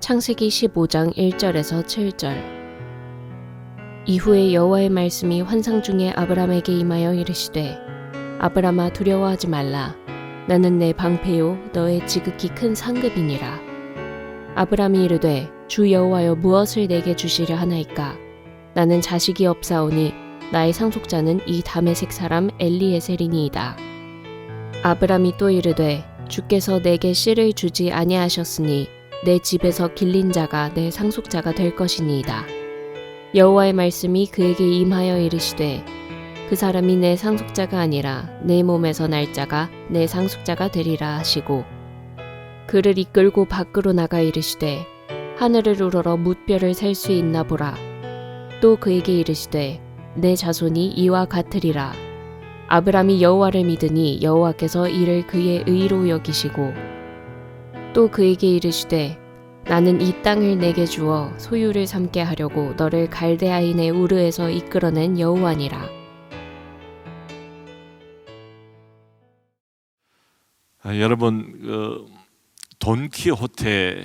창세기 15장 1절에서 7절. 이후에 여호와의 말씀이 환상 중에 아브람에게 임하여 이르시되 아브람아 두려워하지 말라. 나는 내 방패요 너의 지극히 큰 상급이니라. 아브람이 이르되 주 여호와여 무엇을 내게 주시려 하나이까. 나는 자식이 없사오니 나의 상속자는 이 다메섹 사람 엘리에셀이니이다. 아브람이 또 이르되 주께서 내게 씨를 주지 아니하셨으니 내 집에서 길린 자가 내 상속자가 될 것이니이다. 여호와의 말씀이 그에게 임하여 이르시되 그 사람이 내 상속자가 아니라 내 몸에서 날 자가 내 상속자가 되리라 하시고 그를 이끌고 밖으로 나가 이르시되 하늘을 우러러 뭇별을 셀 수 있나 보라. 또 그에게 이르시되 내 자손이 이와 같으리라. 아브람이 여호와를 믿으니 여호와께서 이를 그의 의로 여기시고 또 그에게 이르시되 나는 이 땅을 내게 주어 소유를 삼게 하려고 너를 갈대아인의 우르에서 이끌어낸 여호와니라. 여러분 돈키호테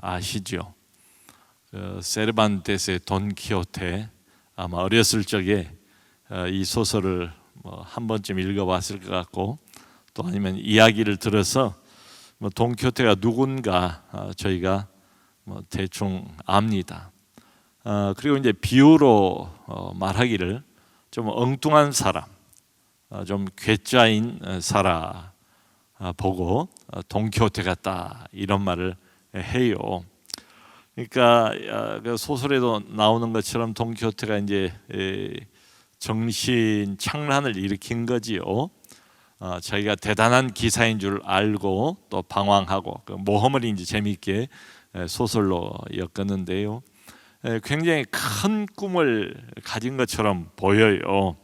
아시죠? 세르반테스의 돈키호테 아마 어렸을 적에 이 소설을 한 번쯤 읽어봤을 것 같고 또 아니면 이야기를 들어서 돈키호테가 누군가 저희가 대충 압니다. 그리고 이제 비유로 말하기를 좀 엉뚱한 사람, 좀 괴짜인 사람 보고 돈키호테 같다 이런 말을 해요. 그러니까 그 소설에도 나오는 것처럼 돈키호테가 이제 정신 착란을 일으킨 거지요. 자기가 대단한 기사인 줄 알고 또 방황하고 그 모험을 이제 재미있게 소설로 엮었는데요. 굉장히 큰 꿈을 가진 것처럼 보여요.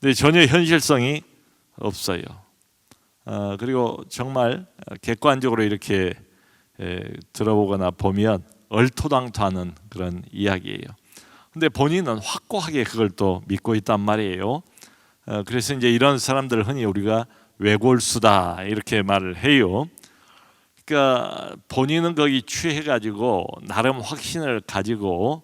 근데 전혀 현실성이 없어요. 그리고 정말 객관적으로 이렇게 들어보거나 보면 얼토당토하는 그런 이야기예요. 근데 본인은 확고하게 그걸 또 믿고 있단 말이에요. 그래서 이제 이런 사람들을 흔히 우리가 외골수다 이렇게 말을 해요. 그러니까 본인은 거기 취해가지고 나름 확신을 가지고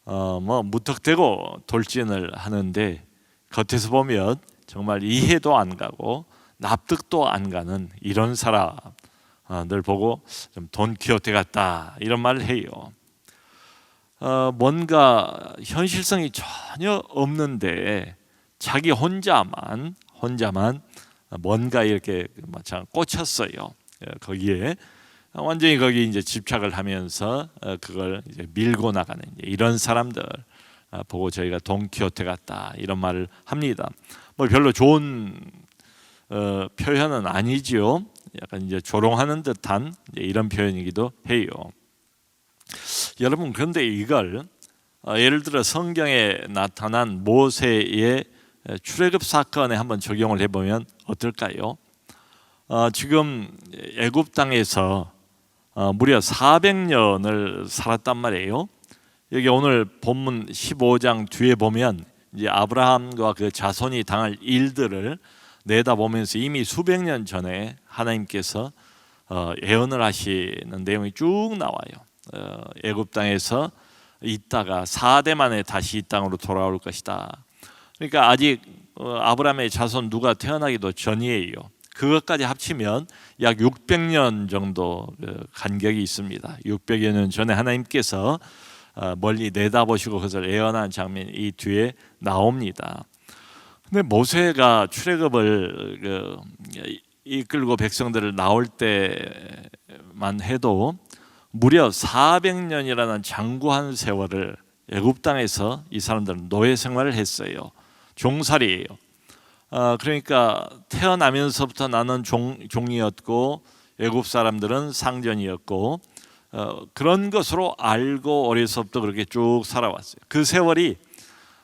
무턱대고 돌진을 하는데 겉에서 보면 정말 이해도 안 가고 납득도 안 가는 이런 사람들 보고 좀 돈키호테 같다 이런 말을 해요. 뭔가 현실성이 전혀 없는데 자기 혼자만 뭔가 이렇게 마찬 꽂혔어요. 거기에 완전히 거기 이제 집착을 하면서 그걸 이제 밀고 나가는 이런 사람들 보고 저희가 돈키호테 같다 이런 말을 합니다. 별로 좋은 표현은 아니지요. 약간 이제 조롱하는 듯한 이런 표현이기도 해요. 여러분 그런데 이걸 예를 들어 성경에 나타난 모세의 출애굽 사건에 한번 적용을 해보면 어떨까요? 지금 애굽 땅에서 무려 400년을 살았단 말이에요. 여기 오늘 본문 15장 뒤에 보면 이제 아브라함과 그 자손이 당할 일들을 내다보면서 이미 수백 년 전에 하나님께서 예언을 하시는 내용이 쭉 나와요. 애굽 땅에서 있다가 4대 만에 다시 이 땅으로 돌아올 것이다. 그러니까 아직 아브라함의 자손 누가 태어나기도 전이에요. 그것까지 합치면 약 600년 정도 간격이 있습니다. 600여 년 전에 하나님께서 멀리 내다보시고 그것을 예언한 장면이 이 뒤에 나옵니다. 근데 모세가 출애굽을 이끌고 백성들을 나올 때만 해도 무려 400년이라는 장구한 세월을 애굽 땅에서 이 사람들은 노예 생활을 했어요. 종살이에요. 그러니까 태어나면서부터 나는 종이었고 애굽 사람들은 상전이었고 그런 것으로 알고 어려서부터 그렇게 쭉 살아왔어요. 그 세월이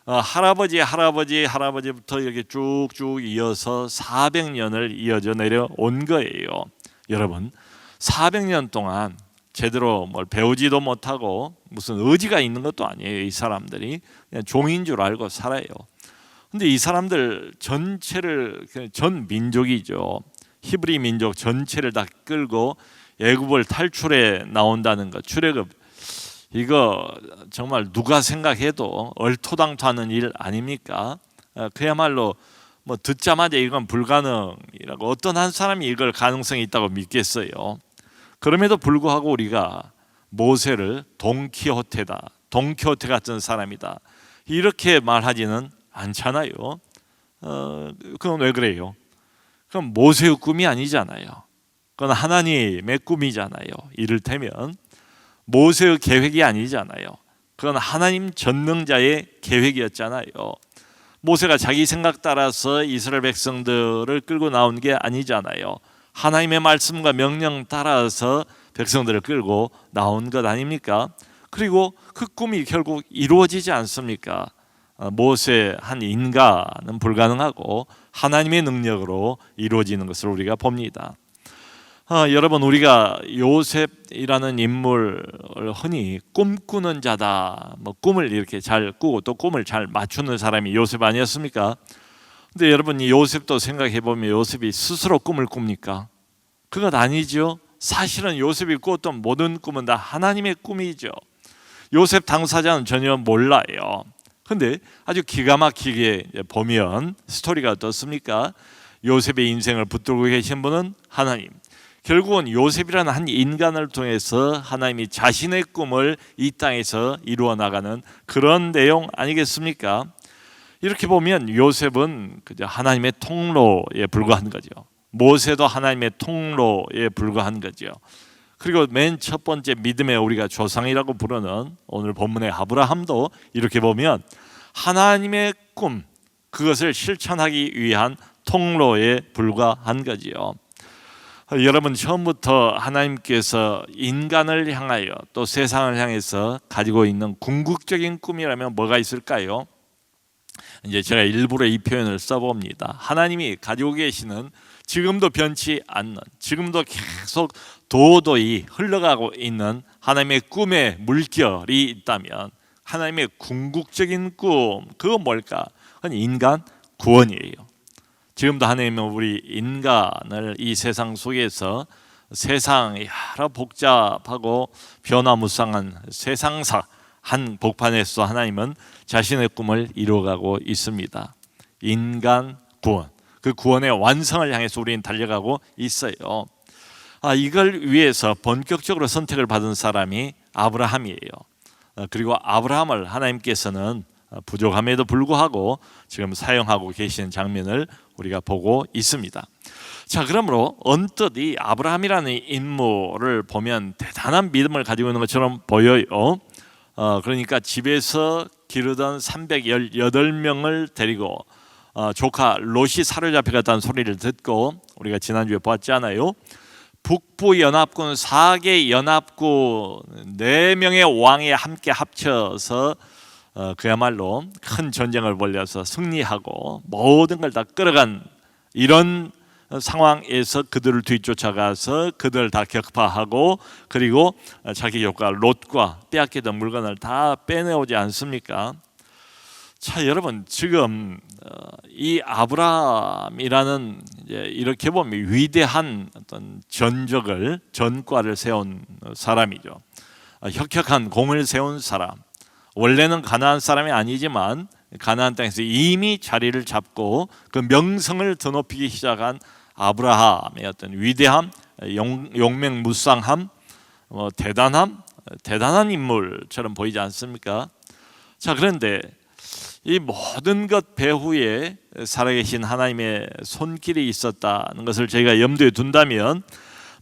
할아버지부터 이렇게 쭉쭉 이어서 400년을 이어져 내려온 거예요. 여러분 400년 동안 제대로 뭘 배우지도 못하고 무슨 의지가 있는 것도 아니에요. 이 사람들이 그냥 종인 줄 알고 살아요. 근데 이 사람들 전체를 전 민족이죠. 히브리 민족 전체를 다 끌고 애굽을 탈출해 나온다는 것, 출애굽, 이거 정말 누가 생각해도 얼토당토하는 일 아닙니까? 그야말로 뭐 듣자마자 이건 불가능이라고 어떤 한 사람이 이걸 가능성이 있다고 믿겠어요. 그럼에도 불구하고 우리가 모세를 돈키호테다, 돈키호테 같은 사람이다, 이렇게 말하지는 않잖아요. 그건 왜 그래요? 그럼 모세의 꿈이 아니잖아요. 그건 하나님의 꿈이잖아요. 이를테면 모세의 계획이 아니잖아요. 그건 하나님 전능자의 계획이었잖아요. 모세가 자기 생각 따라서 이스라엘 백성들을 끌고 나온 게 아니잖아요. 하나님의 말씀과 명령 따라서 백성들을 끌고 나온 것 아닙니까? 그리고 그 꿈이 결국 이루어지지 않습니까? 모세 한 인간은 불가능하고 하나님의 능력으로 이루어지는 것을 우리가 봅니다. 여러분, 우리가 요셉이라는 인물을 흔히 꿈꾸는 자다, 뭐 꿈을 이렇게 잘 꾸고 또 꿈을 잘 맞추는 사람이 요셉 아니었습니까? 근데 여러분, 이 요셉도 생각해 보면 요셉이 스스로 꿈을 꿉니까? 그건 아니죠. 사실은 요셉이 꾸었던 모든 꿈은 다 하나님의 꿈이죠. 요셉 당사자는 전혀 몰라요. 근데 아주 기가 막히게 보면 스토리가 어떻습니까? 요셉의 인생을 붙들고 계신 분은 하나님. 결국은 요셉이라는 한 인간을 통해서 하나님이 자신의 꿈을 이 땅에서 이루어 나가는 그런 내용 아니겠습니까? 이렇게 보면 요셉은 그저 하나님의 통로에 불과한 거죠. 모세도 하나님의 통로에 불과한 거죠. 그리고 맨 첫 번째 믿음의 우리가 조상이라고 부르는 오늘 본문의 아브라함도 이렇게 보면 하나님의 꿈, 그것을 실천하기 위한 통로에 불과한 거지요. 여러분, 처음부터 하나님께서 인간을 향하여 또 세상을 향해서 가지고 있는 궁극적인 꿈이라면 뭐가 있을까요? 이제 제가 일부러 이 표현을 써봅니다. 하나님이 가지고 계시는 지금도 변치 않는, 지금도 계속 도도히 흘러가고 있는 하나님의 꿈의 물결이 있다면 하나님의 궁극적인 꿈, 그건 뭘까? 그건 인간 구원이에요. 지금도 하나님은 우리 인간을 이 세상 속에서 세상의 여러 복잡하고 변화무쌍한 세상사 한 복판에서 하나님은 자신의 꿈을 이루어가고 있습니다. 인간 구원, 그 구원의 완성을 향해서 우리는 달려가고 있어요. 이걸 위해서 본격적으로 선택을 받은 사람이 아브라함이에요. 그리고 아브라함을 하나님께서는 부족함에도 불구하고 지금 사용하고 계시는 장면을 우리가 보고 있습니다. 자, 그러므로 언뜻 이 아브라함이라는 인물을 보면 대단한 믿음을 가지고 있는 것처럼 보여요. 그러니까 집에서 기르던 318명을 데리고 조카 롯이 사로잡혀갔다는 소리를 듣고 우리가 지난주에 봤잖아요. 북부 연합군 4개 연합군 4명의 왕이 함께 합쳐서 그야말로 큰 전쟁을 벌여서 승리하고 모든 걸 다 끌어간 이런 상황에서 그들을 뒤쫓아가서 그들을 다 격파하고 그리고 자기 조카 롯과 빼앗기던 물건을 다 빼내오지 않습니까? 자, 여러분, 지금 이 아브라함이라는 이렇게 보면 위대한 어떤 전과를 세운 사람이죠. 혁혁한 공을 세운 사람. 원래는 가나안 사람이 아니지만 가나안 땅에서 이미 자리를 잡고 그 명성을 드높이기 시작한 아브라함의 어떤 위대함, 용맹무쌍함, 대단한 인물처럼 보이지 않습니까? 자, 그런데 이 모든 것 배후에 살아계신 하나님의 손길이 있었다는 것을 저희가 염두에 둔다면,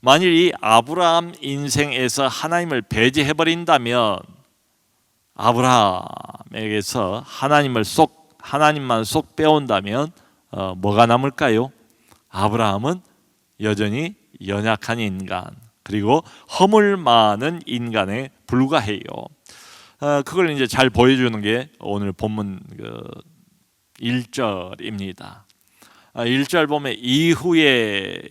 만일 이 아브라함 인생에서 하나님을 배제해버린다면 아브라함에게서 하나님만 쏙 빼온다면 뭐가 남을까요? 아브라함은 여전히 연약한 인간, 그리고 허물 많은 인간에 불과해요. 그걸 이제 잘 보여주는 게 오늘 본문 1절입니다. 1절 보면 이후에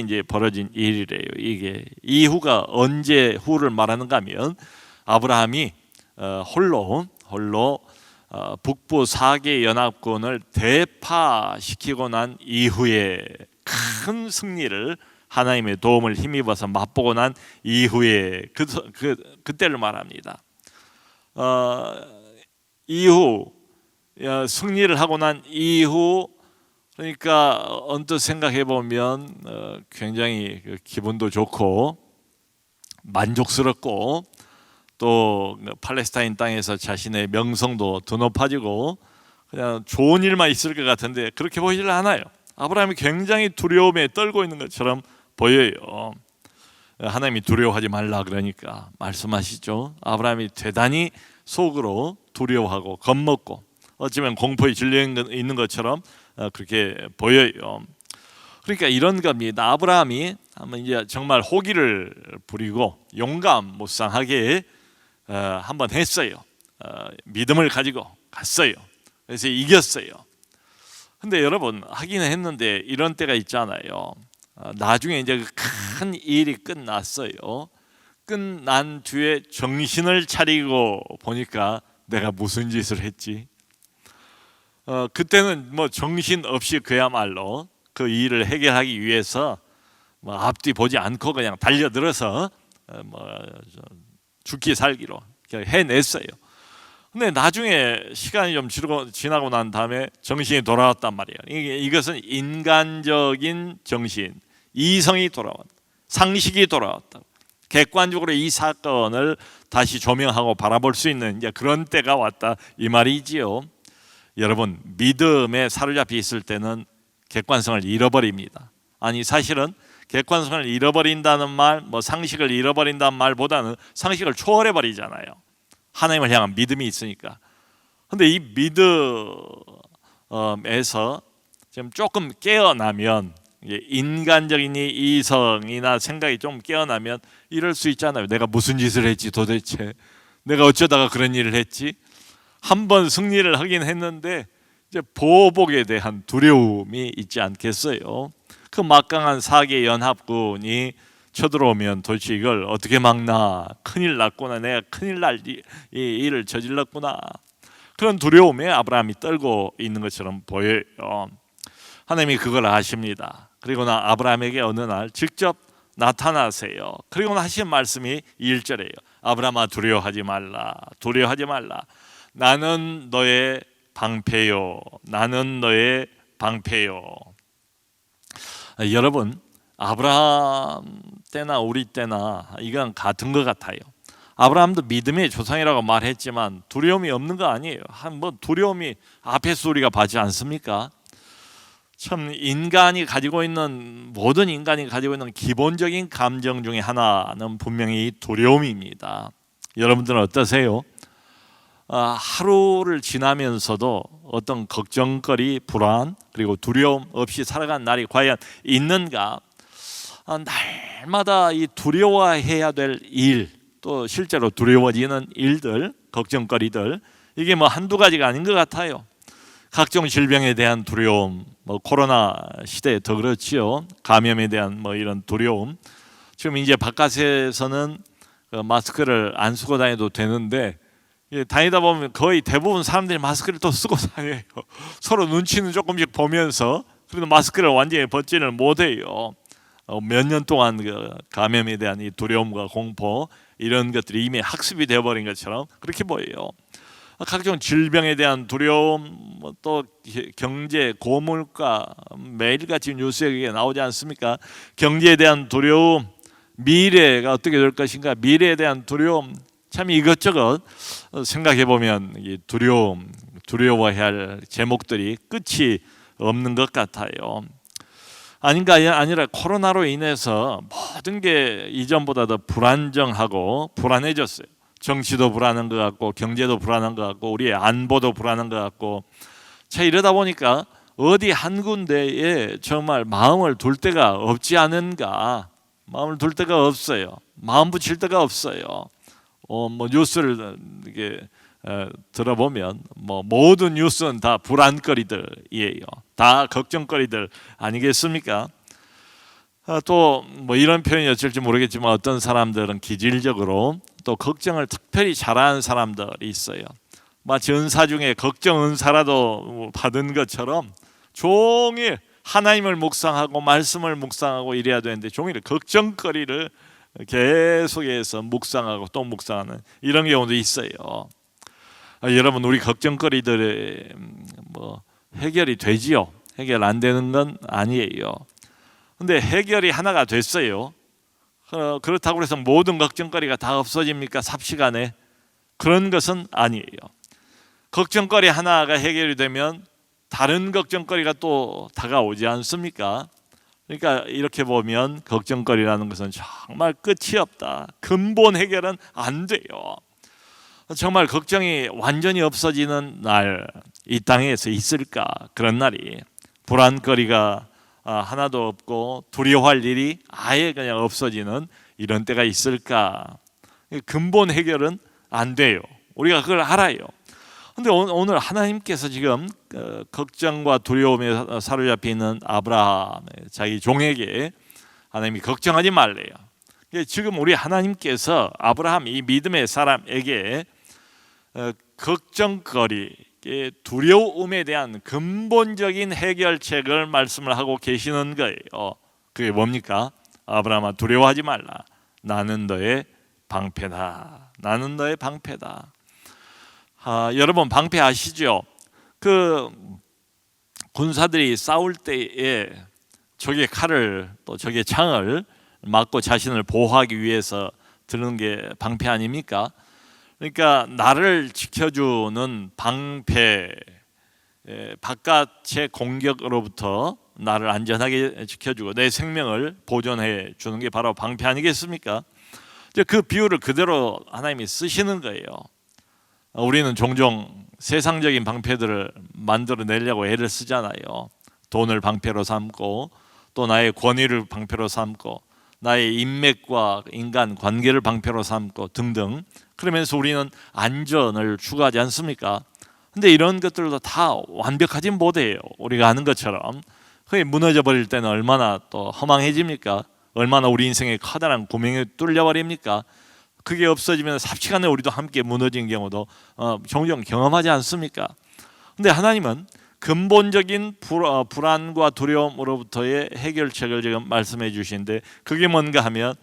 이제 벌어진 일이래요. 이게 이후가 언제 후를 말하는가 하면 아브라함이 홀로 북부 4개 연합군을 대파시키고 난 이후에 큰 승리를 하나님의 도움을 힘입어서 맛보고 난 이후에 그때를 말합니다. 이후 승리를 하고 난 이후, 그러니까 언뜻 생각해 보면 굉장히 기분도 좋고 만족스럽고 또 팔레스타인 땅에서 자신의 명성도 더 높아지고 그냥 좋은 일만 있을 것 같은데 그렇게 보이질 않아요. 아브라함이 굉장히 두려움에 떨고 있는 것처럼 보여요. 하나님이 두려워하지 말라 그러니까 말씀하시죠. 아브라함이 대단히 속으로 두려워하고 겁먹고 어쩌면 공포에 질려 있는 것처럼 그렇게 보여요. 그러니까 이런 겁니다. 아브라함이 한번 이제 정말 호기를 부리고 용감무쌍하게 한번 했어요. 믿음을 가지고 갔어요. 그래서 이겼어요. 근데 여러분 하긴 했는데 이런 때가 있잖아요. 나중에 이제 큰 일이 끝났어요. 끝난 뒤에 정신을 차리고 보니까 내가 무슨 짓을 했지? 그때는 뭐 정신 없이 그야말로 그 일을 해결하기 위해서 뭐 앞뒤 보지 않고 그냥 달려들어서 뭐 죽기 살기로 해냈어요. 근데 나중에 시간이 좀 지나고 난 다음에 정신이 돌아왔단 말이에요. 이것은 인간적인 정신, 이성이 돌아왔다, 상식이 돌아왔다. 객관적으로 이 사건을 다시 조명하고 바라볼 수 있는 이제 그런 때가 왔다 이 말이지요. 여러분 믿음에 사로잡혀 있을 때는 객관성을 잃어버립니다. 아니 사실은 객관성을 잃어버린다는 말, 뭐 상식을 잃어버린다는 말보다는 상식을 초월해 버리잖아요. 하나님을 향한 믿음이 있으니까. 근데 이 믿음에서 좀 조금 깨어나면, 인간적인 이성이나 생각이 좀 깨어나면 이럴 수 있잖아요. 내가 무슨 짓을 했지 도대체? 내가 어쩌다가 그런 일을 했지? 한 번 승리를 하긴 했는데 이제 보복에 대한 두려움이 있지 않겠어요? 그 막강한 4개 연합군이 쳐들어오면 도대체 이걸 어떻게 막나? 큰일 났구나. 내가 큰일 날 일을 저질렀구나. 그런 두려움에 아브라함이 떨고 있는 것처럼 보여요. 하나님이 그걸 아십니다. 그리고 아브라함에게 어느 날 직접 나타나세요. 그리고 하신 말씀이 1절이에요. 아브라함아 두려워하지 말라. 두려워하지 말라. 나는 너의 방패요. 나는 너의 방패요. 여러분 아브라함 때나 우리 때나 이건 같은 것 같아요. 아브라함도 믿음의 조상이라고 말했지만 두려움이 없는 거 아니에요. 뭐 두려움이 앞에서 우리가 봐지 않습니까? 참 모든 인간이 가지고 있는 기본적인 감정 중에 하나는 분명히 두려움입니다. 여러분들은 어떠세요? 하루를 지나면서도 어떤 걱정거리, 불안 그리고 두려움 없이 살아가는 날이 과연 있는가? 날마다 이 두려워해야 될 일, 또 실제로 두려워지는 일들, 걱정거리들, 이게 뭐 한두 가지가 아닌 것 같아요. 각종 질병에 대한 두려움, 뭐 코로나 시대에 더 그렇지요. 감염에 대한 뭐 이런 두려움. 지금 이제 바깥에서는 마스크를 안 쓰고 다녀도 되는데 다니다 보면 거의 대부분 사람들이 마스크를 또 쓰고 다녀요. 서로 눈치는 조금씩 보면서 그래도 마스크를 완전히 벗지를 못해요. 몇 년 동안 그 감염에 대한 이 두려움과 공포 이런 것들이 이미 학습이 되어버린 것처럼 그렇게 보여요. 각종 질병에 대한 두려움, 또 경제, 고물가 매일같이 뉴스에 나오지 않습니까? 경제에 대한 두려움, 미래가 어떻게 될 것인가, 미래에 대한 두려움, 참 이것저것 생각해 보면 이 두려워해야 할 제목들이 끝이 없는 것 같아요. 아니라 코로나로 인해서 모든 게 이전보다 더 불안정하고 불안해졌어요. 정치도 불안한 것 같고 경제도 불안한 것 같고 우리의 안보도 불안한 것 같고 자 이러다 보니까 어디 한 군데에 정말 마음을 둘 데가 없지 않은가. 마음을 둘 데가 없어요. 마음 붙일 데가 없어요. 뭐 뉴스를 이게 들어보면 뭐 모든 뉴스는 다 불안거리들이에요. 다 걱정거리들 아니겠습니까? 또 뭐 이런 표현이 어쩔지 모르겠지만 어떤 사람들은 기질적으로 또 걱정을 특별히 잘하는 사람들이 있어요. 마치 은사 중에 걱정 은사라도 받은 것처럼 종일 하나님을 묵상하고 말씀을 묵상하고 이래야 되는데 종일 걱정거리를 계속해서 묵상하고 또 묵상하는 이런 경우도 있어요. 여러분, 우리 걱정거리들이 뭐 해결이 되지요? 해결 안 되는 건 아니에요. 근데 해결이 하나가 됐어요. 그렇다고 해서 모든 걱정거리가 다 없어집니까? 삽시간에? 그런 것은 아니에요. 걱정거리 하나가 해결이 되면 다른 걱정거리가 또 다가오지 않습니까? 그러니까 이렇게 보면 걱정거리라는 것은 정말 끝이 없다. 근본 해결은 안 돼요. 정말 걱정이 완전히 없어지는 날 이 땅에서 있을까? 그런 날이 불안거리가 하나도 없고 두려워할 일이 아예 그냥 없어지는 이런 때가 있을까? 근본 해결은 안 돼요. 우리가 그걸 알아요. 근데 오늘 하나님께서 지금 걱정과 두려움에 사로잡혀 있는 아브라함 자기 종에게 하나님이 걱정하지 말래요. 지금 우리 하나님께서 아브라함 이 믿음의 사람에게 걱정거리, 두려움에 대한 근본적인 해결책을 말씀을 하고 계시는 거예요. 그게 뭡니까? 아브라함아, 두려워하지 말라. 나는 너의 방패다. 나는 너의 방패다. 여러분, 방패 아시죠? 그 군사들이 싸울 때에 적의 칼을 또 적의 창을 맞고 자신을 보호하기 위해서 드는 게 방패 아닙니까? 그러니까 나를 지켜주는 방패, 바깥의 공격으로부터 나를 안전하게 지켜주고 내 생명을 보존해 주는 게 바로 방패 아니겠습니까? 그 비유를 그대로 하나님이 쓰시는 거예요. 우리는 종종 세상적인 방패들을 만들어내려고 애를 쓰잖아요. 돈을 방패로 삼고 또 나의 권위를 방패로 삼고 나의 인맥과 인간 관계를 방패로 삼고 등등. 그러면서 우리는 안전을 추구하지 않습니까? 근데 이런 것들도 다 완벽하진 못해요. 우리가 아는 것처럼. 그게 무너져 버릴 때는 얼마나 또 허망해집니까? 얼마나 우리 인생에 커다란 구멍이 뚫려버립니까? 그게 없어지면 삽시간에 우리도 함께 무너진 경우도 종종 경험하지 않습니까? 근데 하나님은 근본적인 불안과 두려움으로부터의 해결책을 지금 말씀해 주시는데 그게 뭔가 하면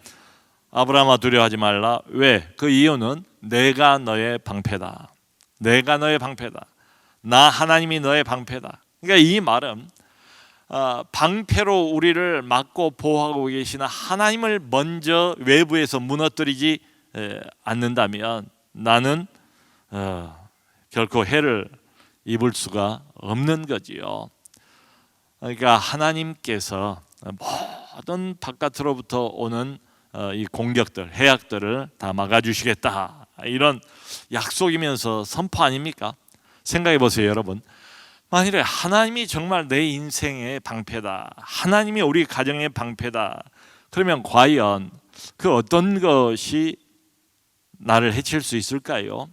아브라함아 두려워하지 말라. 왜? 그 이유는 내가 너의 방패다. 내가 너의 방패다. 나 하나님이 너의 방패다. 그러니까 이 말은 방패로 우리를 막고 보호하고 계시는 하나님을 먼저 외부에서 무너뜨리지 않는다면 나는 결코 해를 입을 수가 없는 거지요. 그러니까 하나님께서 모든 바깥으로부터 오는 이 공격들, 해악들을 다 막아주시겠다. 이런 약속이면서 선포 아닙니까? 생각해 보세요, 여러분. 만일에 하나님이 정말 내 인생의 방패다. 하나님이 우리 가정의 방패다. 그러면 과연 그 어떤 것이 나를 해칠 수 있을까요?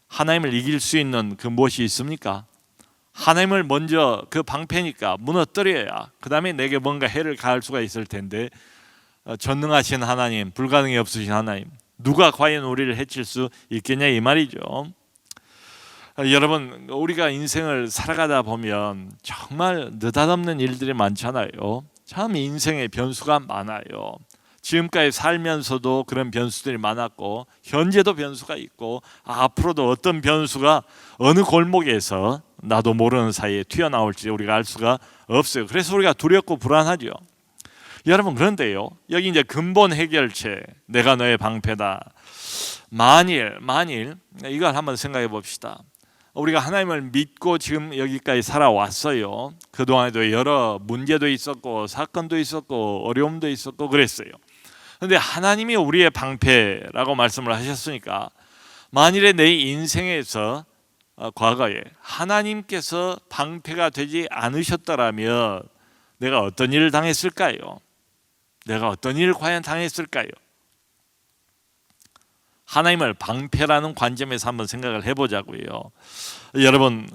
하나님을 이길 수 있는 그 무엇이 있습니까? 하나님을 먼저 그 방패니까 무너뜨려야 그 다음에 내게 뭔가 해를 가할 수가 있을 텐데 전능하신 하나님, 불가능이 없으신 하나님, 누가 과연 우리를 해칠 수 있겠냐 이 말이죠. 여러분, 우리가 인생을 살아가다 보면 정말 느닷없는 일들이 많잖아요. 참 인생의 변수가 많아요. 지금까지 살면서도 그런 변수들이 많았고 현재도 변수가 있고 앞으로도 어떤 변수가 어느 골목에서 나도 모르는 사이에 튀어나올지 우리가 알 수가 없어요. 그래서 우리가 두렵고 불안하죠. 여러분, 그런데요, 여기 이제 근본 해결책, 내가 너의 방패다. 만일 이걸 한번 생각해 봅시다. 우리가 하나님을 믿고 지금 여기까지 살아왔어요. 그동안에도 여러 문제도 있었고 사건도 있었고 어려움도 있었고 그랬어요. 그런데 하나님이 우리의 방패라고 말씀을 하셨으니까 만일에 내 인생에서 과거에 하나님께서 방패가 되지 않으셨더라면 내가 어떤 일을 당했을까요? 내가 어떤 일을 과연 당했을까요? 하나님을 방패라는 관점에서 한번 생각을 해보자고요. 여러분,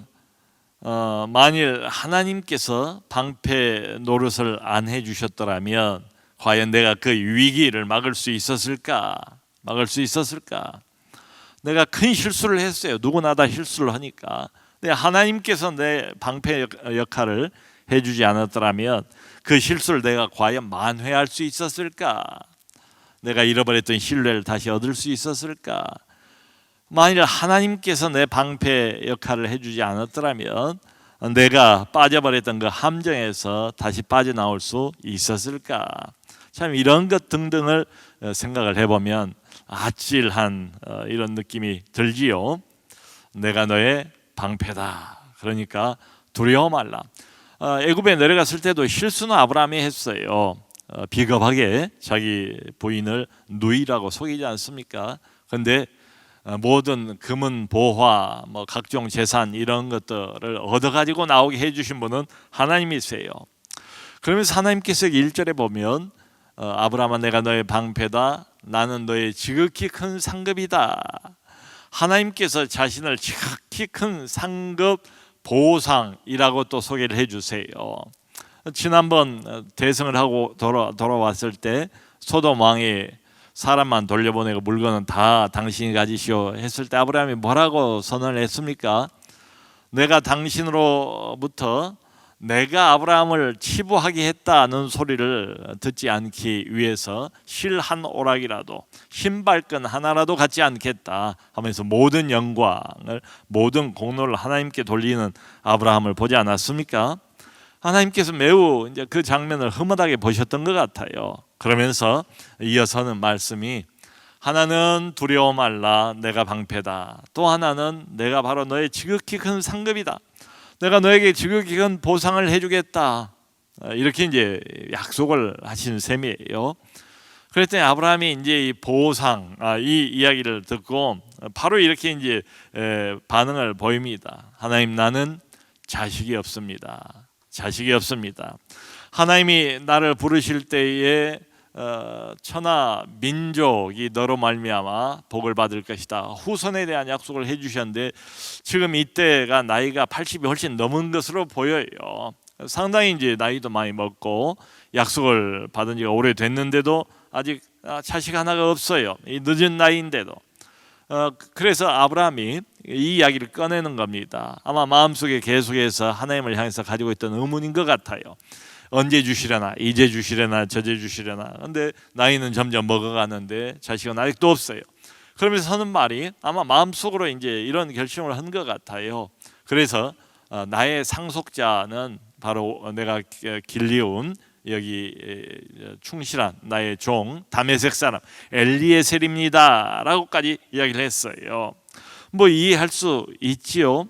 만일 하나님께서 방패 노릇을 안 해주셨더라면 과연 내가 그 위기를 막을 수 있었을까? 내가 큰 실수를 했어요. 누구나 다 실수를 하니까. 근데 하나님께서 내 방패 역할을 해주지 않았더라면 그 실수를 내가 과연 만회할 수 있었을까? 내가 잃어버렸던 신뢰를 다시 얻을 수 있었을까? 만일 하나님께서 내 방패 역할을 해주지 않았더라면 내가 빠져버렸던 그 함정에서 다시 빠져나올 수 있었을까? 참 이런 것 등등을 생각을 해보면 아찔한 이런 느낌이 들지요. 내가 너의 방패다. 그러니까 두려워 말라. 애굽에 내려갔을 때도 실수는 아브라함이 했어요. 비겁하게 자기 부인을 누이라고 속이지 않습니까? 그런데 모든 금은 보화, 뭐 각종 재산 이런 것들을 얻어가지고 나오게 해주신 분은 하나님이세요. 그러면서 하나님께서 1절에 보면 아브라함아 내가 너의 방패다. 나는 너의 지극히 큰 상급이다. 하나님께서 자신을 지극히 큰 상급 보상이라고 또 소개를 해주세요. 지난번 대승을 하고 돌아왔을 때 소돔 왕이 사람만 돌려보내고 물건은 다 당신이 가지시오 했을 때 아브라함이 뭐라고 선언을 했습니까? 내가 당신으로부터 내가 아브라함을 치부하게 했다는 소리를 듣지 않기 위해서 실 한 오락이라도 신발끈 하나라도 갖지 않겠다 하면서 모든 영광을 모든 공로를 하나님께 돌리는 아브라함을 보지 않았습니까? 하나님께서 매우 이제 그 장면을 흐뭇하게 보셨던 것 같아요. 그러면서 이어서는 말씀이 하나는 두려워 말라 내가 방패다. 또 하나는 내가 바로 너의 지극히 큰 상급이다. 내가 너에게 지극히 큰 보상을 해주겠다. 이렇게 이제 약속을 하신 셈이에요. 그랬더니 아브라함이 이제 이 보상, 이 이야기를 듣고 바로 이렇게 이제 반응을 보입니다. 하나님 나는 자식이 없습니다. 자식이 없습니다. 하나님이 나를 부르실 때에 천하 민족이 너로 말미암아 복을 받을 것이다. 후손에 대한 약속을 해주셨는데 지금 이때가 나이가 80이 훨씬 넘은 것으로 보여요. 상당히 이제 나이도 많이 먹고 약속을 받은 지가 오래됐는데도 아직 자식 하나가 없어요. 이 늦은 나이인데도. 그래서 아브라함이 이 이야기를 꺼내는 겁니다. 아마 마음속에 계속해서 하나님을 향해서 가지고 있던 의문인 것 같아요. 언제 주시려나, 이제 주시려나, 저제 주시려나. 근데 나이는 점점 먹어가는데 자식은 아직도 없어요. 그러면서 하는 말이 아마 마음속으로 이제 이런 결심을 한 것 같아요. 그래서 나의 상속자는 바로 내가 길리온 여기 충실한 나의 종 다메섹 사람 엘리에셀입니다 라고까지 이야기를 했어요. 뭐 이해할 수 있지요.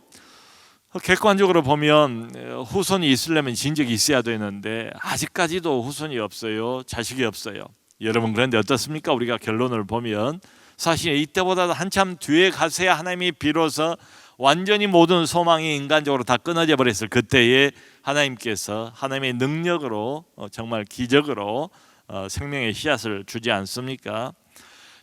객관적으로 보면 후손이 있으려면 진즉이 있어야 되는데 아직까지도 후손이 없어요. 자식이 없어요. 여러분 그런데 어떻습니까? 우리가 결론을 보면 사실 이때보다 한참 뒤에 가서야 하나님이 비로소 완전히 모든 소망이 인간적으로 다 끊어져 버렸을 그때에 하나님께서 하나님의 능력으로 정말 기적으로 생명의 씨앗을 주지 않습니까?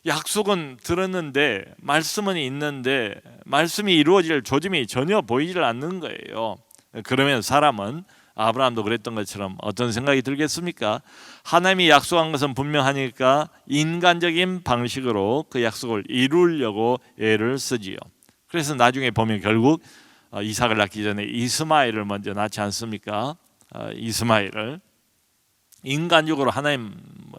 약속은 들었는데 말씀은 있는데 말씀이 이루어질 조짐이 전혀 보이질 않는 거예요. 그러면 사람은 아브라함도 그랬던 것처럼 어떤 생각이 들겠습니까? 하나님이 약속한 것은 분명하니까 인간적인 방식으로 그 약속을 이루려고 애를 쓰지요. 그래서 나중에 보면 결국 이삭을 낳기 전에 이스마엘을 먼저 낳지 않습니까? 이스마엘을 인간적으로 하나님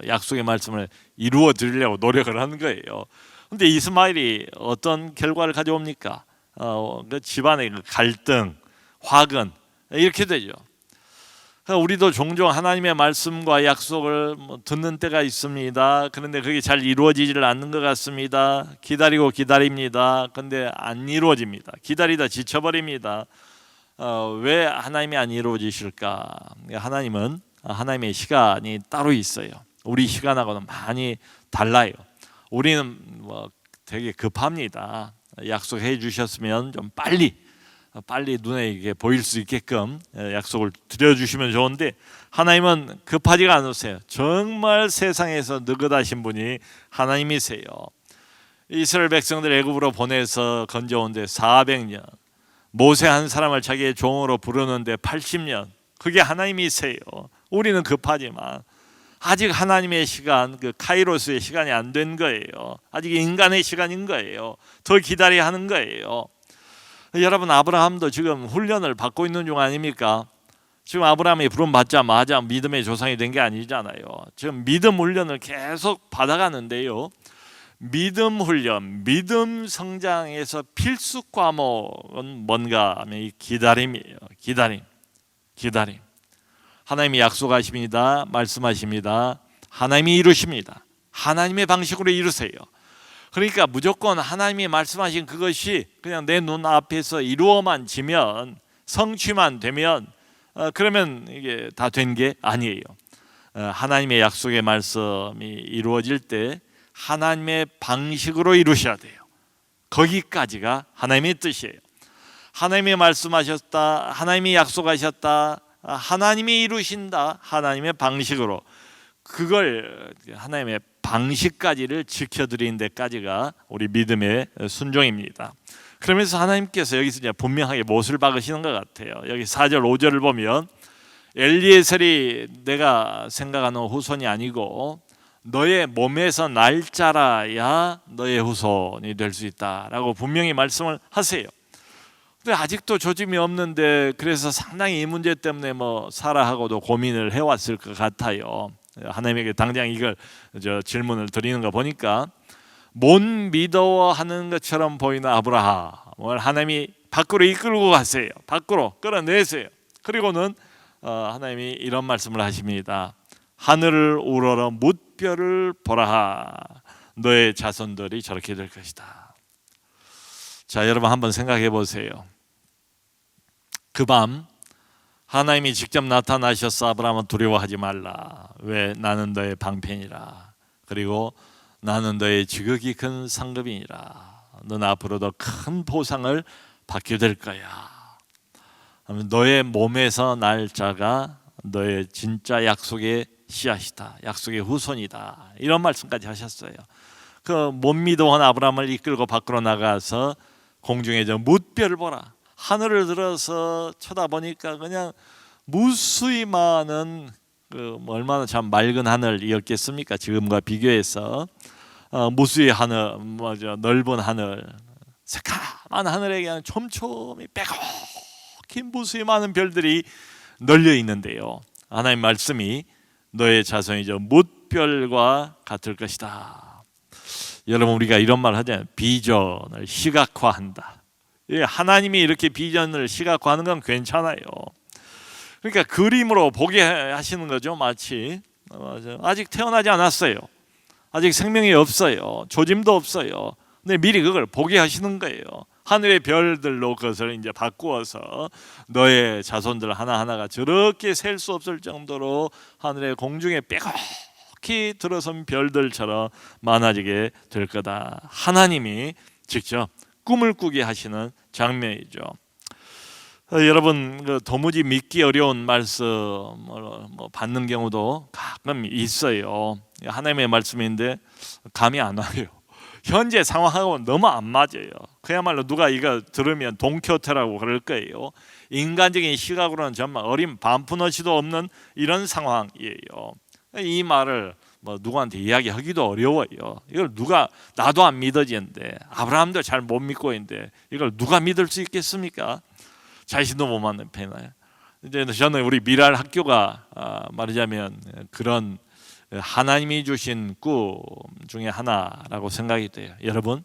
약속의 말씀을 이루어 드리려고 노력을 하는 거예요. 그런데 이스마엘이 어떤 결과를 가져옵니까? 그 집안의 그 갈등, 화근 이렇게 되죠. 우리도 종종 하나님의 말씀과 약속을 듣는 때가 있습니다. 그런데 그게 잘 이루어지질 않는 것 같습니다. 기다리고 기다립니다. 그런데 안 이루어집니다. 기다리다 지쳐버립니다. 왜 하나님이 안 이루어지실까? 하나님은 하나님의 시간이 따로 있어요. 우리 시간하고는 많이 달라요. 우리는 되게 급합니다. 약속해 주셨으면 좀 빨리 눈에 이게 보일 수 있게끔 약속을 드려주시면 좋은데 하나님은 급하지가 않으세요. 정말 세상에서 느긋하신 분이 하나님이세요. 이스라엘 백성들 애굽으로 보내서 건져온데 400년, 모세 한 사람을 자기의 종으로 부르는데 80년. 그게 하나님이세요. 우리는 급하지만 아직 하나님의 시간, 그 카이로스의 시간이 안 된 거예요. 아직 인간의 시간인 거예요. 더 기다려야 하는 거예요. 여러분 아브라함도 지금 훈련을 받고 있는 중 아닙니까? 지금 아브라함이 부름 받자마자 믿음의 조상이 된 게 아니잖아요. 지금 믿음 훈련을 계속 받아가는데요. 믿음 훈련, 믿음 성장에서 필수 과목은 뭔가 하면 이 기다림이에요. 기다림. 하나님이 약속하십니다. 말씀하십니다. 하나님이 이루십니다. 하나님의 방식으로 이루세요. 그러니까 무조건 하나님이 말씀하신 그것이 그냥 내 눈앞에서 이루어만 지면, 성취만 되면 그러면 이게 다 된 게 아니에요. 하나님의 약속의 말씀이 이루어질 때 하나님의 방식으로 이루셔야 돼요. 거기까지가 하나님의 뜻이에요. 하나님이 말씀하셨다, 하나님이 약속하셨다, 하나님이 이루신다, 하나님의 방식으로, 그걸 하나님의 방식까지를 지켜드리는 데까지가 우리 믿음의 순종입니다. 그러면서 하나님께서 여기서 이제 분명하게 못을 박으시는 것 같아요. 여기 4절 5절을 보면 엘리에셀이 내가 생각하는 후손이 아니고 너의 몸에서 날 자라야 너의 후손이 될 수 있다라고 분명히 말씀을 하세요. 근데 아직도 조짐이 없는데, 그래서 상당히 이 문제 때문에 사라하고도 고민을 해왔을 것 같아요. 하나님에게 당장 이걸 질문을 드리는 거 보니까 못 믿어하는 것처럼 보이는 아브라함을 하나님이 밖으로 이끌고 가세요. 밖으로 끌어내세요. 그리고는 하나님이 이런 말씀을 하십니다. 하늘을 우러러 뭇별을 보라. 너의 자손들이 저렇게 될 것이다. 자, 여러분 한번 생각해 보세요. 그 밤 하나님이 직접 나타나셔서 아브라함은 두려워하지 말라. 왜? 나는 너의 방편이라. 그리고 나는 너의 지극히 큰 상급이니라. 너는 앞으로도 큰 보상을 받게 될 거야. 너의 몸에서 날 자가 너의 진짜 약속의 씨앗이다. 약속의 후손이다. 이런 말씀까지 하셨어요. 그 못 믿어온 아브라함을 이끌고 밖으로 나가서 공중에 저 뭇별을 보라. 하늘을 들어서 쳐다보니까 그냥 무수히 많은 얼마나 참 맑은 하늘이었겠습니까? 지금과 비교해서 무수히 하늘, 넓은 하늘, 새카만 하늘에 그냥 촘촘히 빼곡히 무수히 많은 별들이 널려 있는데요. 하나님 말씀이 너의 자손이 저 뭇별과 같을 것이다. 여러분, 우리가 이런 말 하잖아요. 비전을 시각화한다. 하나님이 이렇게 비전을 시각화하는 건 괜찮아요. 그러니까 그림으로 보게 하시는 거죠. 마치 아직 태어나지 않았어요. 아직 생명이 없어요. 조짐도 없어요. 근데 미리 그걸 보게 하시는 거예요. 하늘의 별들로 그것을 이제 바꾸어서 너의 자손들 하나하나가 저렇게 셀 수 없을 정도로 하늘의 공중에 빼곡히 들어선 별들처럼 많아지게 될 거다. 하나님이 직접 꿈을 꾸게 하시는 장면이죠. 여러분, 도무지 믿기 어려운 말씀을 받는 경우도 가끔 있어요. 하나님의 말씀인데 감이 안 와요. 현재 상황하고 너무 안 맞아요. 그야말로 누가 이거 들으면 동켜태라고 그럴 거예요. 인간적인 시각으로는 정말 어린 반푼어치도 없는 이런 상황이에요. 이 말을 누구한테 이야기하기도 어려워요. 이걸 나도 안 믿어지는데, 아브라함도 잘 못 믿고 있는데 이걸 누가 믿을 수 있겠습니까? 자신도 못 믿는 편이에요. 이제 저는 우리 미랄 학교가 말하자면 그런 하나님이 주신 꿈 중에 하나라고 생각이 돼요. 여러분,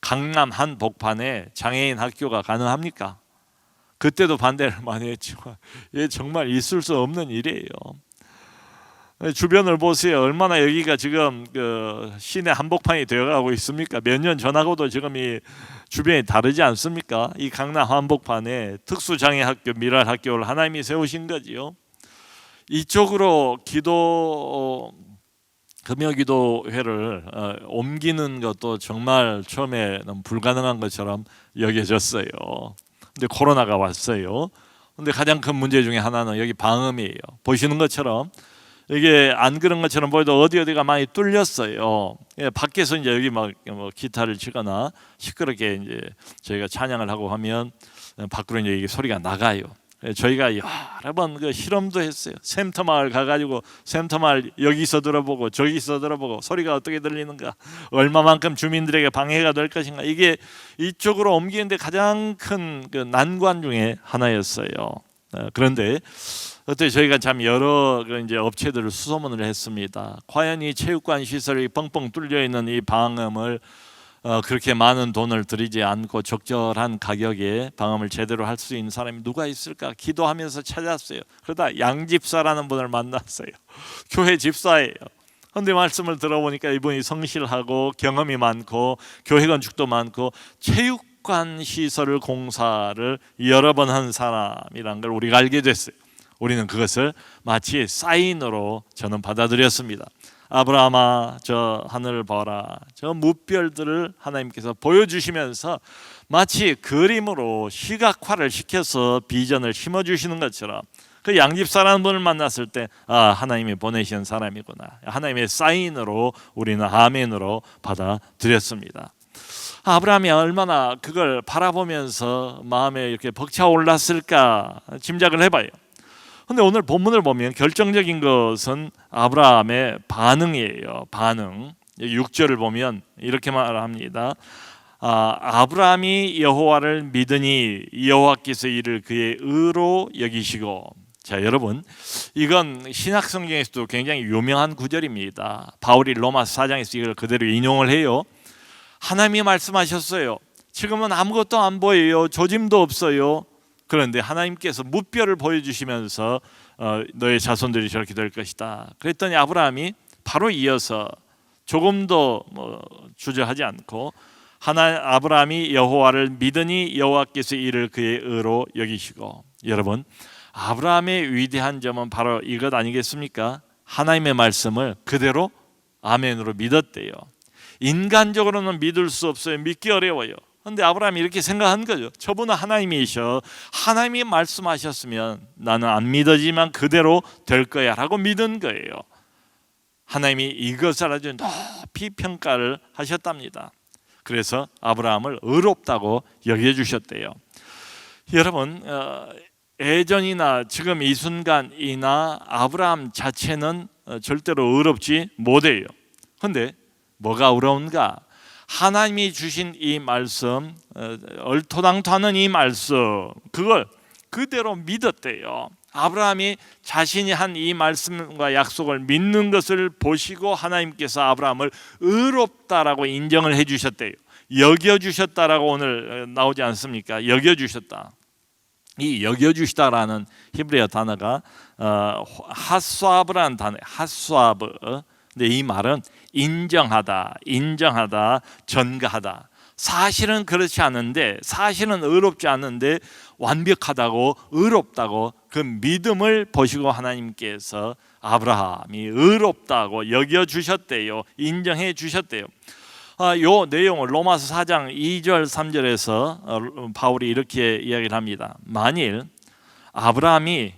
강남 한복판에 장애인 학교가 가능합니까? 그때도 반대를 많이 했지만 이게 정말 있을 수 없는 일이에요. 주변을 보세요. 얼마나 여기가 지금 시내 한복판이 되어가고 있습니까? 몇 년 전하고도 지금 이 주변이 다르지 않습니까? 이 강남 한복판에 특수장애학교 미랄 학교를 하나님이 세우신 거지요. 이쪽으로 금요기도회를 옮기는 것도 정말 처음에는 불가능한 것처럼 여겨졌어요. 근데 코로나가 왔어요. 근데 가장 큰 문제 중에 하나는 여기 방음이에요. 보시는 것처럼 이게 안 그런 것처럼 보여도 어디가 많이 뚫렸어요. 밖에서 이제 여기 기타를 치거나 시끄럽게 이제 저희가 찬양을 하고 하면 밖으로 이제 이게 소리가 나가요. 저희가 여러 번 그 실험도 했어요. 샘터마을 가가지고 샘터마을 여기서 들어보고 저기서 들어보고 소리가 어떻게 들리는가, 얼마만큼 주민들에게 방해가 될 것인가, 이게 이쪽으로 옮기는데 가장 큰 그 난관 중에 하나였어요. 그런데 그때 저희가 참 여러 이제 업체들을 수소문을 했습니다. 과연 이 체육관 시설이 뻥뻥 뚫려 있는 이 방음을 그렇게 많은 돈을 들이지 않고 적절한 가격에 방음을 제대로 할 수 있는 사람이 누가 있을까 기도하면서 찾았어요. 그러다 양집사라는 분을 만났어요. 교회 집사예요. 그런데 말씀을 들어보니까 이분이 성실하고 경험이 많고 교회 건축도 많고 체육관 시설 공사를 여러 번 한 사람이란 걸 우리가 알게 됐어요. 우리는 그것을 마치 사인으로 저는 받아들였습니다. 아브라함아, 저 하늘을 봐라. 저 무별들을 하나님께서 보여주시면서 마치 그림으로 시각화를 시켜서 비전을 심어주시는 것처럼 그 양집사라는 분을 만났을 때 하나님이 보내신 사람이구나. 하나님의 사인으로 우리는 아멘으로 받아들였습니다. 아브라함이 얼마나 그걸 바라보면서 마음에 이렇게 벅차올랐을까 짐작을 해봐요. 근데 오늘 본문을 보면 결정적인 것은 아브라함의 반응이에요. 반응. 6절을 보면 이렇게 말합니다. 아브라함이 여호와를 믿으니 여호와께서 이를 그의 의로 여기시고. 자, 여러분, 이건 신약 성경에서도 굉장히 유명한 구절입니다. 바울이 로마서 4장에서 이걸 그대로 인용을 해요. 하나님이 말씀하셨어요. 지금은 아무것도 안 보여요. 조짐도 없어요. 그런데 하나님께서 무뼈를 보여주시면서 너의 자손들이 저렇게 될 것이다. 그랬더니 아브라함이 바로 이어서 조금도 주저하지 않고 아브라함이 여호와를 믿으니 여호와께서 이를 그의 의로 여기시고. 여러분, 아브라함의 위대한 점은 바로 이것 아니겠습니까? 하나님의 말씀을 그대로 아멘으로 믿었대요. 인간적으로는 믿을 수 없어요. 믿기 어려워요. 그런데 아브라함이 이렇게 생각한 거죠. 저분은 하나님이셔. 하나님이 말씀하셨으면 나는 안 믿어지만 그대로 될 거야 라고 믿은 거예요. 하나님이 이것을 아주 높이 평가를 하셨답니다. 그래서 아브라함을 의롭다고 여겨주셨대요. 여러분, 예전이나 지금 이 순간이나 아브라함 자체는 절대로 의롭지 못해요. 그런데 뭐가 어려운가? 하나님이 주신 이 말씀, 얼토당토하는 이 말씀, 그걸 그대로 믿었대요. 아브라함이 자신이 한 이 말씀과 약속을 믿는 것을 보시고 하나님께서 아브라함을 의롭다라고 인정을 해주셨대요. 여겨주셨다라고 오늘 나오지 않습니까? 여겨주셨다. 이 여겨주시다라는 히브리어 단어가 하스와브라는 단어예요. 하스와브. 근데 이 말은 인정하다, 전가하다. 사실은 그렇지 않은데, 사실은 의롭지 않은데 완벽하다고, 의롭다고 그 믿음을 보시고 하나님께서 아브라함이 의롭다고 여겨주셨대요. 인정해 주셨대요. 요 내용을 로마서 4장 2절 3절에서 바울이 이렇게 이야기를 합니다. 만일 아브라함이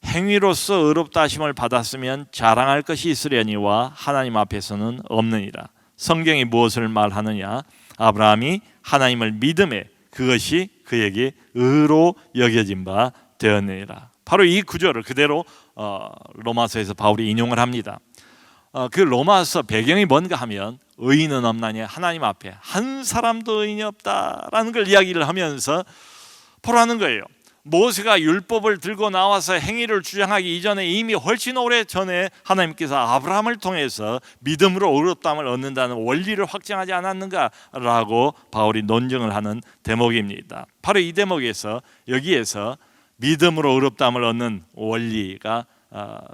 행위로서 의롭다 하심을 받았으면 자랑할 것이 있으려니와 하나님 앞에서는 없느니라. 성경이 무엇을 말하느냐? 아브라함이 하나님을 믿음에 그것이 그에게 의로 여겨진 바 되었느니라. 바로 이 구절을 그대로 로마서에서 바울이 인용을 합니다. 그 로마서 배경이 뭔가 하면 의인은 없나니 하나님 앞에 한 사람도 의인이 없다라는 걸 이야기를 하면서 보라는 거예요. 모세가 율법을 들고 나와서 행위를 주장하기 이전에 이미 훨씬 오래 전에 하나님께서 아브라함을 통해서 믿음으로 의롭다함을 얻는다는 원리를 확정하지 않았는가라고 바울이 논증을 하는 대목입니다. 바로 이 대목에서 여기에서 믿음으로 의롭다함을 얻는 원리가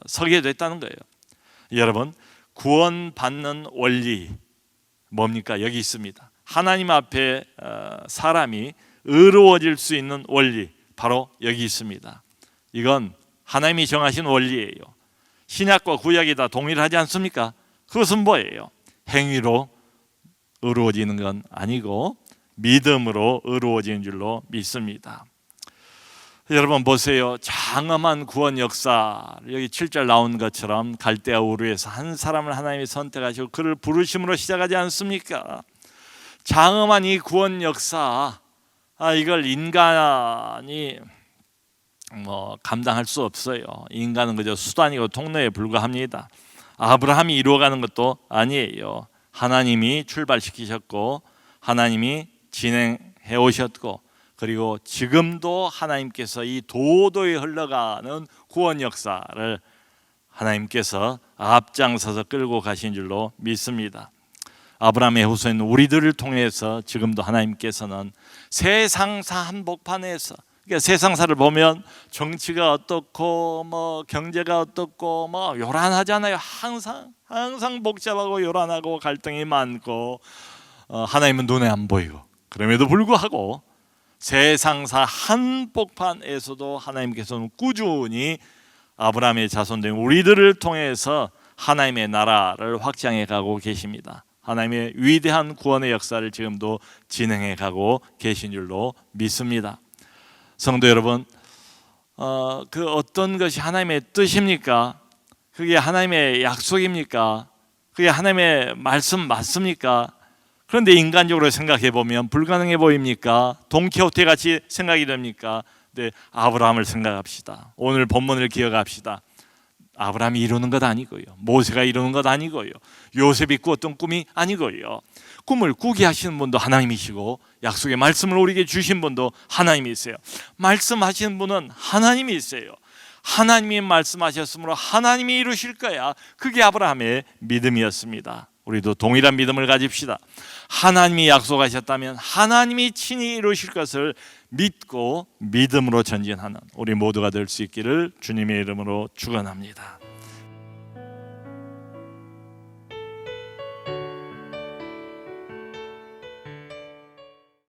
설계됐다는 거예요. 여러분, 구원받는 원리 뭡니까? 여기 있습니다. 하나님 앞에 사람이 의로워질 수 있는 원리 바로 여기 있습니다. 이건 하나님이 정하신 원리예요. 신약과 구약이 다 동일하지 않습니까? 그것은 뭐예요? 행위로 의로워지는 건 아니고 믿음으로 의로워지는 줄로 믿습니다. 여러분 보세요. 장엄한 구원 역사, 여기 7절 나온 것처럼 갈대아 우르에서 한 사람을 하나님이 선택하시고 그를 부르심으로 시작하지 않습니까? 장엄한 이 구원 역사, 이걸 인간이 감당할 수 없어요. 인간은 그저 수단이고 통로에 불과합니다. 아브라함이 이루어가는 것도 아니에요. 하나님이 출발시키셨고 하나님이 진행해 오셨고 그리고 지금도 하나님께서 이 도도히 흘러가는 구원 역사를 하나님께서 앞장서서 끌고 가신 줄로 믿습니다. 아브라함의 후손인 우리들을 통해서 지금도 하나님께서는 세상사 한복판에서, 그러니까 세상사를 보면 정치가 어떻고 뭐 경제가 어떻고 뭐 요란하잖아요. 항상 복잡하고 요란하고 갈등이 많고 하나님은 눈에 안 보이고, 그럼에도 불구하고 세상사 한복판에서도 하나님께서는 꾸준히 아브라함의 자손된 우리들을 통해서 하나님의 나라를 확장해 가고 계십니다. 하나님의 위대한 구원의 역사를 지금도 진행해 가고 계신 줄로 믿습니다. 성도 여러분, 그 어떤 것이 하나님의 뜻입니까? 그게 하나님의 약속입니까? 그게 하나님의 말씀 맞습니까? 그런데 인간적으로 생각해 보면 불가능해 보입니까? 돈키호테 같이 생각이 됩니까? 네, 아브라함을 생각합시다. 오늘 본문을 기억합시다. 아브라함이 이루는 것 아니고요, 모세가 이루는 것 아니고요, 요셉이 꾸었던 꿈이 아니고요, 꿈을 꾸게 하시는 분도 하나님이시고 약속의 말씀을 우리에게 주신 분도 하나님이세요. 말씀하시는 분은 하나님이세요. 하나님이 말씀하셨으므로 하나님이 이루실 거야. 그게 아브라함의 믿음이었습니다. 우리도 동일한 믿음을 가집시다. 하나님이 약속하셨다면 하나님이 친히 이루실 것을 믿고 믿음으로 전진하는 우리 모두가 될 수 있기를 주님의 이름으로 축원합니다.